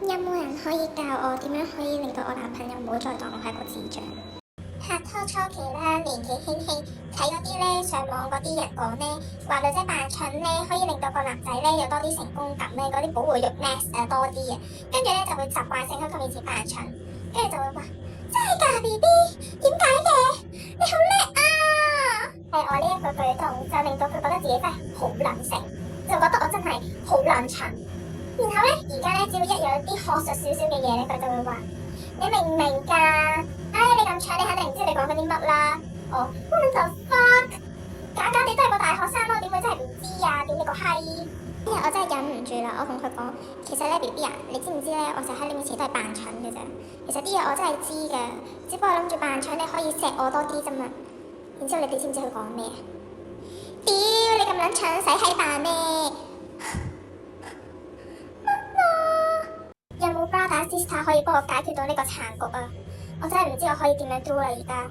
有冇人可以教我點樣可以令到我男朋友唔好再當我係個智障？拍拖初期啦，年紀輕輕，睇嗰啲咧上網嗰啲人講咧，話女仔扮蠢咧可以令到個男仔咧有多啲成功感咧，嗰啲保護欲 nest 多啲嘅，跟住咧就會習慣性喺佢面前扮蠢，跟住就會話真係㗎 BB，點解嘅？你好叻啊！我呢一個舉動就令到佢覺得自己真係好撚醒，就覺得我真係好撚蠢。然後咧，而家咧只要一有啲學術少少嘅嘢咧，佢就會話你明唔明㗎？你咁蠢，你肯定唔知你講緊啲乜啦。what the fuck？假假地都係個大學生咯，點會真係唔知啊？屌你個閪！今日我真係忍唔住啦，我同佢講，其實咧 BB 啊，你知唔知咧？我成日喺你面前都係扮蠢嘅啫。其實啲嘢我真係知㗎，只不過諗住扮蠢，你可以錫我多啲啫嘛。然之後你哋知唔知佢講咩啊？屌你咁撚蠢，使閪扮咩？有冇 brother sister 可以幫我解決到呢個殘局啊？我真係唔知我可以點樣 do 啦而家。